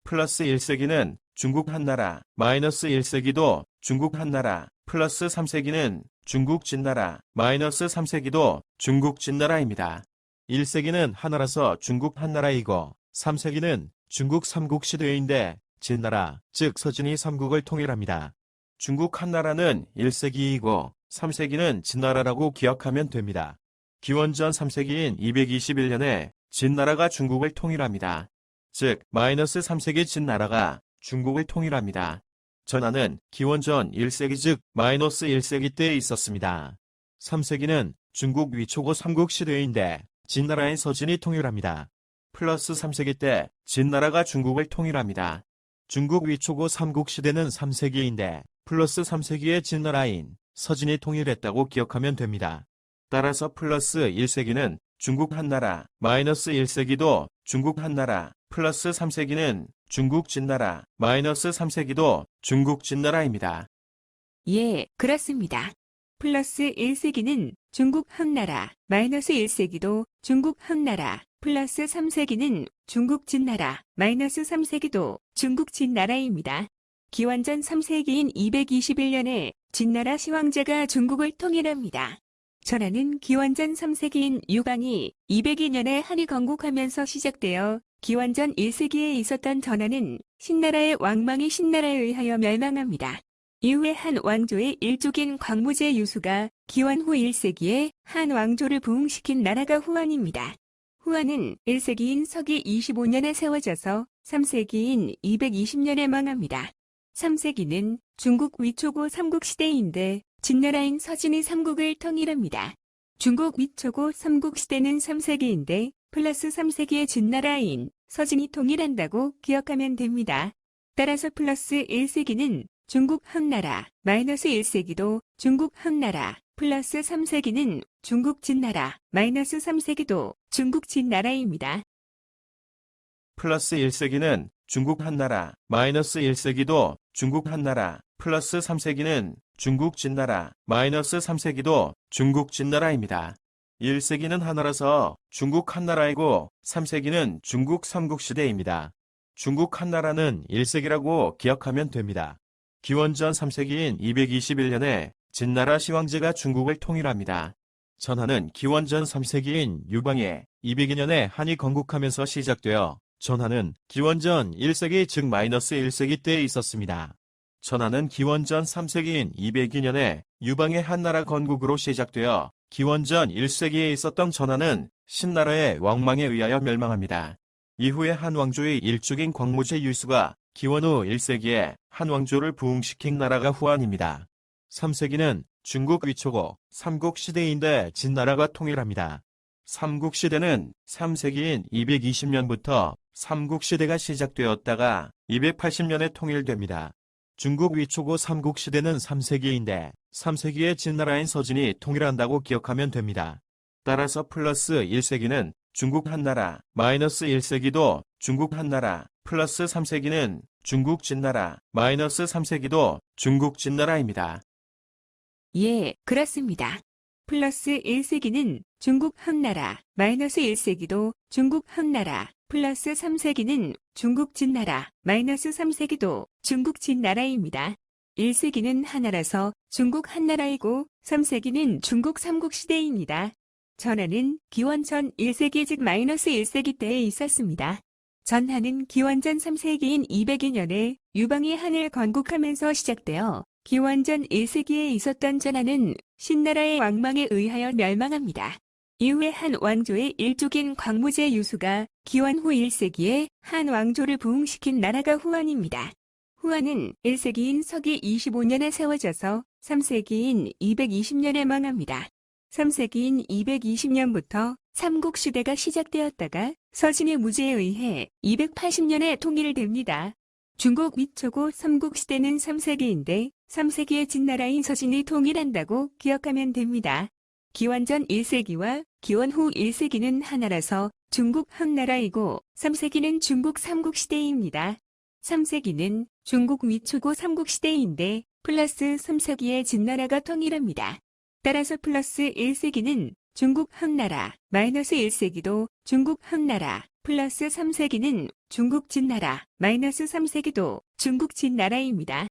플러스 1세기는 중국 한나라, 마이너스 1세기도 중국 한나라, 플러스 3세기는 중국 진나라, 마이너스 3세기도 중국 진나라입니다. 1세기는 하나라서 중국 한나라이고 3세기는 중국 삼국시대인데 진나라, 즉 서진이 삼국을 통일합니다. 중국 한나라는 1세기이고 3세기는 진나라라고 기억하면 됩니다. 기원전 3세기인 221년에 진나라가 중국을 통일합니다. 즉 마이너스 3세기 진나라가 중국을 통일합니다. 전하는 기원전 1세기 즉 마이너스 1세기 때에 있었습니다. 3세기는 중국 위초고 삼국시대인데 진나라인 서진이 통일합니다. 플러스 3세기 때 진나라가 중국을 통일합니다. 중국 위초고 삼국시대는 3세기인데 플러스 3세기에 진나라인 서진이 통일했다고 기억하면 됩니다. 따라서 플러스 1세기는 중국 한나라, 마이너스 1세기도 중국 한나라, 플러스 3세기는 중국 진나라, 마이너스 3세기도 중국 진나라입니다. 예, 그렇습니다. 플러스 1세기는 중국 한나라, 마이너스 1세기도 중국 한나라, 플러스 3세기는 중국 진나라, 마이너스 3세기도 중국 진나라입니다. 기원전 3세기인 221년에 진나라 시황제가 중국을 통일합니다. 전하는 기원전 3세기인 유방이 202년에 한이 건국하면서 시작되어 기원전 1세기에 있었던 전하는 신나라의 왕망이 신나라에 의하여 멸망합니다. 이후에 한 왕조의 일족인 광무제 유수가 기원 후 1세기에 한 왕조를 부흥시킨 나라가 후한입니다. 후한은 1세기인 서기 25년에 세워져서 3세기인 220년에 망합니다. 3세기는 중국 위초고 삼국시대인데 진나라인 서진이 삼국을 통일합니다. 중국 위초고 삼국시대는 3세기인데 플러스 3세기의 진나라인 서진이 통일한다고 기억하면 됩니다. 따라서 플러스 1세기는 중국 한나라, 마이너스 1세기도 중국 한나라, 플러스 3세기는 중국 진나라, 마이너스 3세기도 중국 진나라입니다. 플러스 1세기는 중국 한나라, 마이너스 1세기도 중국 한나라, 플러스 3세기는 중국 진나라, 마이너스 3세기도 중국 진나라입니다. 1세기는 하나라서 중국 한나라이고 3세기는 중국 삼국시대입니다. 중국 한나라는 1세기라고 기억하면 됩니다. 기원전 3세기인 221년에 진나라 시황제가 중국을 통일합니다. 전하는 기원전 3세기인 유방에 202년에 한이 건국하면서 시작되어 전하는 기원전 1세기 즉 마이너스 1세기 때에 있었습니다. 전하는 기원전 3세기인 202년에 유방의 한나라 건국으로 시작되어 기원전 1세기에 있었던 전하는 신나라의 왕망에 의하여 멸망합니다. 이후에 한 왕조의 일족인 광무제 유수가 기원 후 1세기에 한 왕조를 부흥시킨 나라가 후한입니다. 3세기는 중국 위초고 삼국시대인데 진나라가 통일합니다. 삼국시대는 3세기인 220년부터 삼국시대가 시작되었다가 280년에 통일됩니다. 중국 위초고 삼국시대는 3세기인데 3세기에 진나라인 서진이 통일한다고 기억하면 됩니다. 따라서 플러스 1세기는 중국 한나라, 마이너스 1세기도 중국 한나라, 플러스 3세기는 중국 진나라, 마이너스 3세기도 중국 진나라입니다. 예, 그렇습니다. 플러스 1세기는 중국 한나라, 마이너스 1세기도 중국 한나라, 플러스 3세기는 중국 진나라, 마이너스 3세기도 중국 진나라입니다. 1세기는 하나라서 중국 한나라이고 3세기는 중국 삼국시대입니다. 전하는 기원전 1세기 즉 마이너스 1세기 때에 있었습니다. 전하는 기원전 3세기인 202년에 유방이 한을 건국하면서 시작되어 기원전 1세기에 있었던 전하는 신나라의 왕망에 의하여 멸망합니다. 이후에 한 왕조의 일족인 광무제 유수가 기원 후 1세기에 한 왕조를 부흥시킨 나라가 후한입니다. 후한은 1세기인 서기 25년에 세워져서 3세기인 220년에 망합니다. 3세기인 220년부터 삼국시대가 시작되었다가 서진의 무제에 의해 280년에 통일됩니다. 중국 위초고 삼국시대는 3세기인데 3세기의 진나라인 서진이 통일한다고 기억하면 됩니다. 기원전 1세기와 기원 후 1세기는 하나라서 중국 한나라이고 3세기는 중국 삼국시대입니다. 3세기는 중국 위초고 삼국시대인데 플러스 3세기에 진나라가 통일합니다. 따라서 플러스 1세기는 중국 한나라, 마이너스 1세기도 중국 한나라, 플러스 3세기는 중국 진나라, 마이너스 3세기도 중국 진나라입니다.